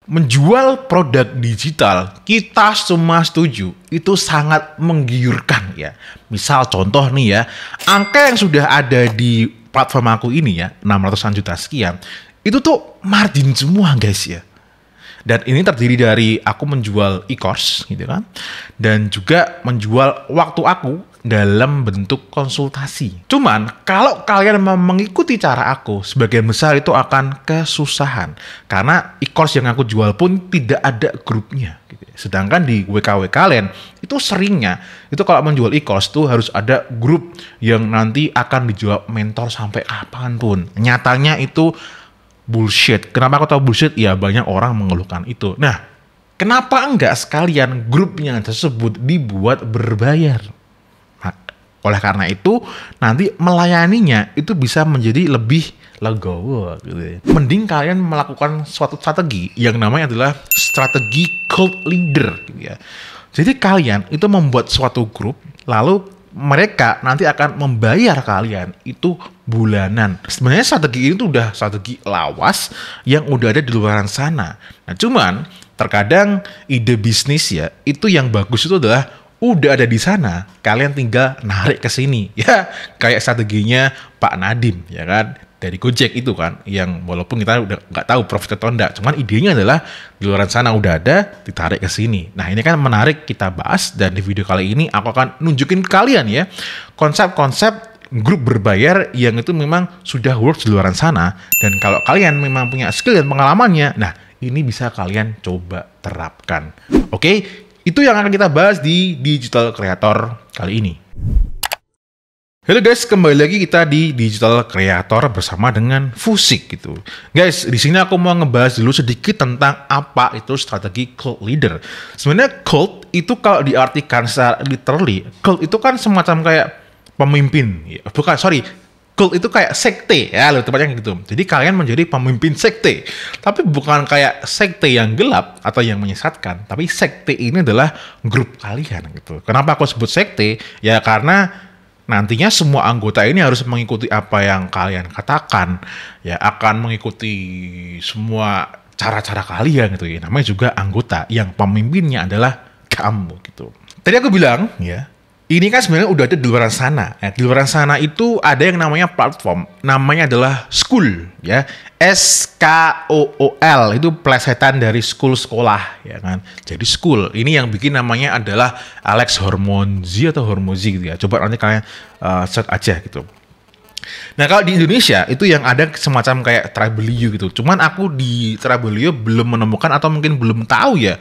Menjual produk digital, kita semua setuju, itu sangat menggiurkan ya. Misal contoh nih ya, angka yang sudah ada di platform aku ini ya, 600-an juta sekian, itu tuh margin semua guys ya. Dan ini terdiri dari aku menjual e-course gitu kan, dan juga menjual waktu aku dalam bentuk konsultasi. Cuman kalau kalian mau mengikuti cara aku, sebagian besar itu akan kesusahan. Karena e-course yang aku jual pun tidak ada grupnya. Gitu. Sedangkan di WKW kalian, itu seringnya, itu kalau menjual e-course tuh harus ada grup yang nanti akan dijual mentor sampai kapanpun. Nyatanya itu bullshit. Kenapa aku tahu bullshit? Ya banyak orang mengeluhkan itu. Nah, kenapa enggak sekalian grupnya tersebut dibuat berbayar? Nah, oleh karena itu, nanti melayaninya itu bisa menjadi lebih legowo gitu ya. Mending kalian melakukan suatu strategi yang namanya adalah strategi cult leader gitu ya. Jadi kalian itu membuat suatu grup, lalu mereka nanti akan membayar kalian itu bulanan. Sebenarnya strategi ini tuh udah strategi lawas yang udah ada di luar sana. Nah cuman terkadang ide bisnis ya, itu yang bagus itu adalah udah ada di sana, kalian tinggal narik ke sini. Ya kayak strateginya Pak Nadiem ya kan, dari Gojek itu kan, yang walaupun kita udah nggak tahu profit atau enggak, cuman idenya adalah di luar sana udah ada, ditarik ke sini. Nah ini kan menarik kita bahas, dan di video kali ini aku akan nunjukin kalian ya konsep-konsep grup berbayar yang itu memang sudah works di luar sana, dan kalau kalian memang punya skill dan pengalamannya, nah ini bisa kalian coba terapkan. Oke, itu yang akan kita bahas di Digital Creator kali ini. Halo guys, kembali lagi kita di Digital Creator bersama dengan Fusik gitu. Guys, di sini aku mau ngebahas dulu sedikit tentang apa itu strategi cult leader. Sebenarnya cult itu kalau diartikan secara literally, cult itu kan semacam kayak pemimpin. Cult itu kayak sekte ya, lebih tepatnya gitu. Jadi kalian menjadi pemimpin sekte. Tapi bukan kayak sekte yang gelap atau yang menyesatkan, tapi sekte ini adalah grup kalian gitu. Kenapa aku sebut sekte? Ya karena nantinya semua anggota ini harus mengikuti apa yang kalian katakan, ya akan mengikuti semua cara-cara kalian gitu ya. Namanya juga anggota yang pemimpinnya adalah kamu gitu. Tadi aku bilang ya, ini kan sebenarnya udah ada di luar sana. Di luar sana itu ada yang namanya platform, namanya adalah Skool ya. SKOOL itu plesetan dari school, sekolah ya kan. Jadi Skool ini yang bikin namanya adalah Alex Hormozi atau Hormozi gitu ya. Coba nanti kalian search aja gitu. Nah kalau di Indonesia itu yang ada semacam kayak Tribelio gitu. Cuman aku di Tribelio belum menemukan atau mungkin belum tahu ya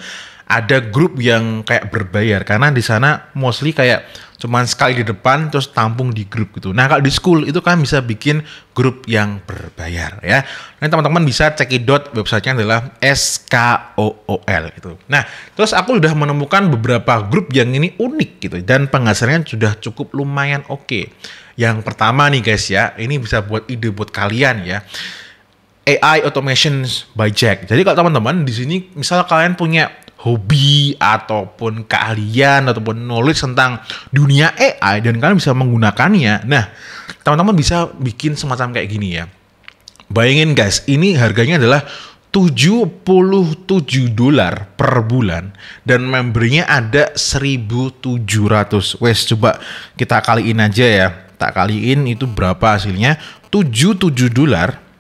ada grup yang kayak berbayar, karena di sana mostly kayak cuman sekali di depan terus tampung di grup gitu. Nah kalau di Skool itu kan bisa bikin grup yang berbayar ya. Nanti teman-teman bisa cekidot, websitenya adalah SKOOL gitu. Nah terus aku udah menemukan beberapa grup yang ini unik gitu, dan penghasilannya sudah cukup lumayan oke. Yang pertama nih guys ya, ini bisa buat ide buat kalian ya. AI Automation by Jack. Jadi kalau teman-teman di sini misal kalian punya hobi ataupun keahlian ataupun knowledge tentang dunia AI dan kalian bisa menggunakannya, nah teman-teman bisa bikin semacam kayak gini ya. Bayangin guys, ini harganya adalah $77 per bulan dan membernya ada 1.700. Wes coba kita kaliin aja ya, tak kaliin itu berapa hasilnya? $77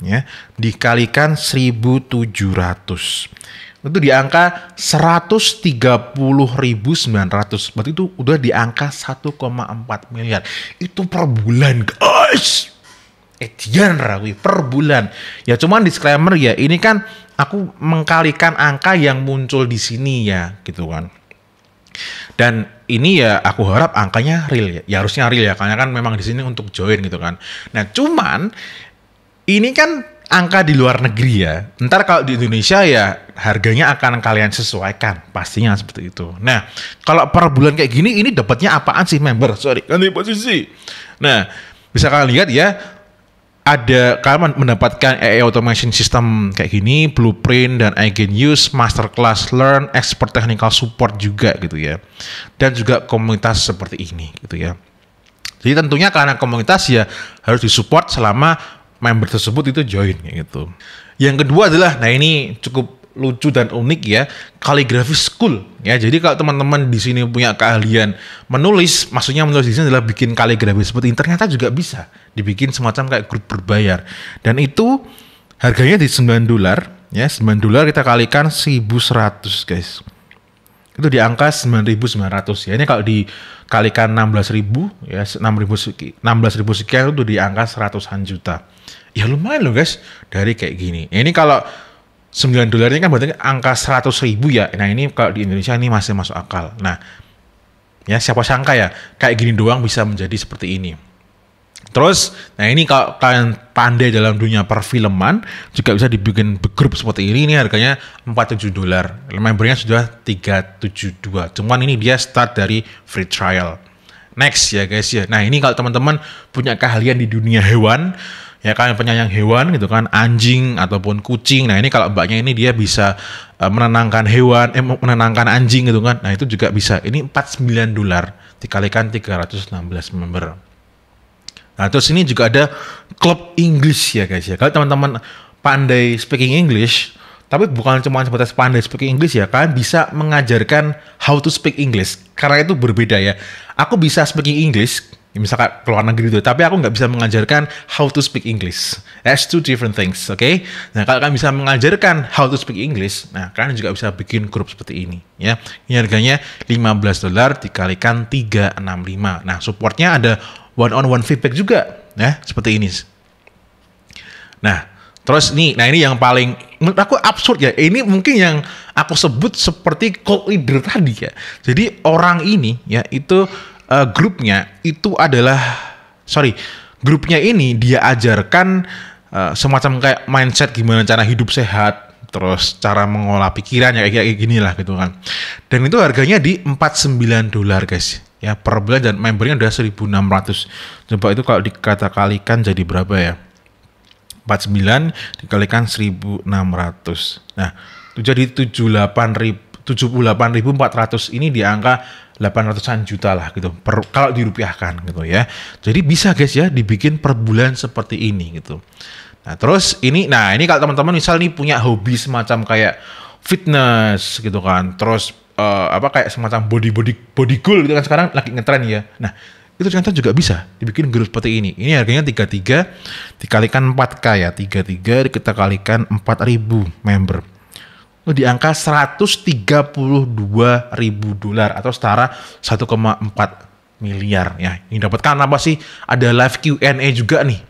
ya dikalikan 1.700 itu di angka 130.900. Berarti itu udah di angka 1,4 miliar. Itu per bulan guys. Rawi per bulan. Ya cuman disclaimer ya, ini kan aku mengkalikan angka yang muncul di sini ya gitu kan. Dan ini ya aku harap angkanya real ya. Ya harusnya real ya, karena kan memang di sini untuk join gitu kan. Nah cuman ini kan angka di luar negeri ya. Ntar kalau di Indonesia ya harganya akan kalian sesuaikan, pastinya seperti itu. Nah, kalau per bulan kayak gini, ini dapatnya apaan sih member? Sorry, ganti posisi. Nah, bisa kalian lihat ya, ada kalian mendapatkan AI Automation System kayak gini, blueprint dan again use, masterclass, learn, expert technical support juga gitu ya. Dan juga komunitas seperti ini gitu ya. Jadi tentunya karena komunitas ya harus disupport selama member tersebut itu join gitu. Yang kedua adalah, nah ini cukup lucu dan unik ya, kaligrafi school ya. Jadi kalau teman-teman di sini punya keahlian menulis, maksudnya menulis di sini adalah bikin kaligrafi seperti ini, ternyata juga bisa dibikin semacam kayak grup berbayar. Dan itu harganya di $9 ya, $9 kita kalikan 1.100 guys. Itu di angka 9.900 ya. Ini kalau dikalikan 16.000 ya, 16.000 sekian itu di angka 100-an juta. Ya lumayan loh guys, dari kayak gini. Ini kalau $9 ini kan berarti angka 100.000 ya. Nah ini kalau di Indonesia ini masih masuk akal. Nah ya siapa sangka ya kayak gini doang bisa menjadi seperti ini. Terus, nah ini kalau kalian pandai dalam dunia perfilman juga bisa dibikin grup seperti ini. Ini harganya $47. Membernya sudah 372. Cuman ini dia start dari free trial. Next ya guys ya. Nah ini kalau teman-teman punya keahlian di dunia hewan, ya kan penyayang hewan gitu kan, anjing ataupun kucing. Nah ini kalau mbaknya ini dia bisa menenangkan hewan, menenangkan anjing gitu kan. Nah itu juga bisa. Ini $49 dikalikan 316 member. Nah terus ini juga ada klub English ya guys ya. Kalau teman-teman pandai speaking English, tapi bukan cuma sebatas pandai speaking English ya, kalian bisa mengajarkan how to speak English. Karena itu berbeda ya. Aku bisa speaking English, misalkan keluar negeri itu, tapi aku nggak bisa mengajarkan how to speak English. That's two different things, oke? Okay? Nah, kalau kalian bisa mengajarkan how to speak English, nah kalian juga bisa bikin grup seperti ini, ya. Ini harganya $15 dikalikan 365. Nah, supportnya ada one-on-one feedback juga, ya, seperti ini. Nah, terus nih, nah ini yang paling menurut aku absurd ya. Ini mungkin yang aku sebut seperti cult leader tadi ya. Jadi orang ini ya itu grupnya itu adalah, grupnya ini dia ajarkan semacam kayak mindset gimana cara hidup sehat, terus cara mengolah pikiran ya kayak gini lah gitu kan. Dan itu harganya di $49 guys ya per bulan, dan membernya udah 1.600. Coba itu kalau dikata-kalikan jadi berapa ya? 49 dikalikan 1.600. Nah, itu jadi 78.400. Ini di angka 800-an juta lah gitu kalau dirupiahkan gitu ya. Jadi bisa guys ya dibikin per bulan seperti ini gitu. Nah, terus ini kalau teman-teman misal nih punya hobi semacam kayak fitness gitu kan. Terus kayak semacam body goal gitu kan, sekarang lagi ngetren ya. Nah, itu ternyata juga bisa dibikin grup seperti ini. Ini harganya 33 dikalikan 4K ya. 33 kita kalikan 4.000 member. Di angka $132.000 atau setara 1,4 miliar ya. Ini dapatkan apa sih? Ada live Q&A juga nih.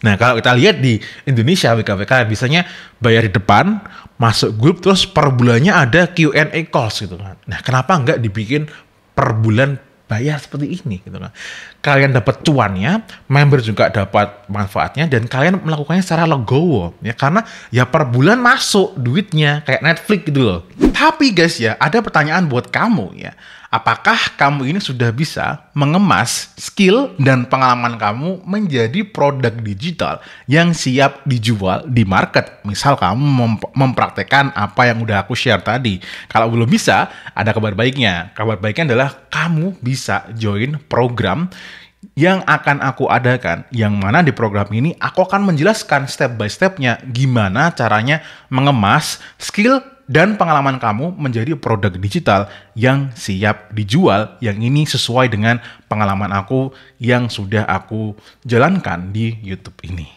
Nah, kalau kita lihat di Indonesia WKWK biasanya bayar di depan, masuk grup, terus per bulannya ada Q&A calls gitu kan. Nah, kenapa nggak dibikin per bulan bayar seperti ini gitu kan. Kalian dapat cuannya, member juga dapat manfaatnya, dan kalian melakukannya secara legowo ya, karena ya per bulan masuk duitnya kayak Netflix gitu loh. Tapi guys ya, ada pertanyaan buat kamu ya. Apakah kamu ini sudah bisa mengemas skill dan pengalaman kamu menjadi produk digital yang siap dijual di market? Misal kamu mempraktekkan apa yang udah aku share tadi. Kalau belum bisa, ada kabar baiknya. Kabar baiknya adalah kamu bisa join program yang akan aku adakan, yang mana di program ini aku akan menjelaskan step by stepnya gimana caranya mengemas skill dan pengalaman kamu menjadi produk digital yang siap dijual, yang ini sesuai dengan pengalaman aku yang sudah aku jalankan di YouTube ini.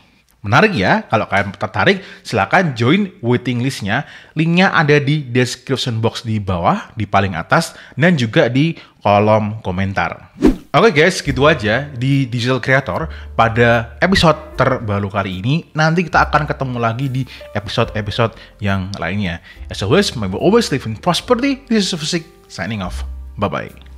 Menarik ya? Kalau kalian tertarik, silakan join waiting list-nya. Linknya ada di description box di bawah, di paling atas, dan juga di kolom komentar. Oke guys, gitu aja di Digital Creator pada episode terbaru kali ini. Nanti kita akan ketemu lagi di episode-episode yang lainnya. As always, may we always live in prosperity. This is Fisik, signing off. Bye-bye.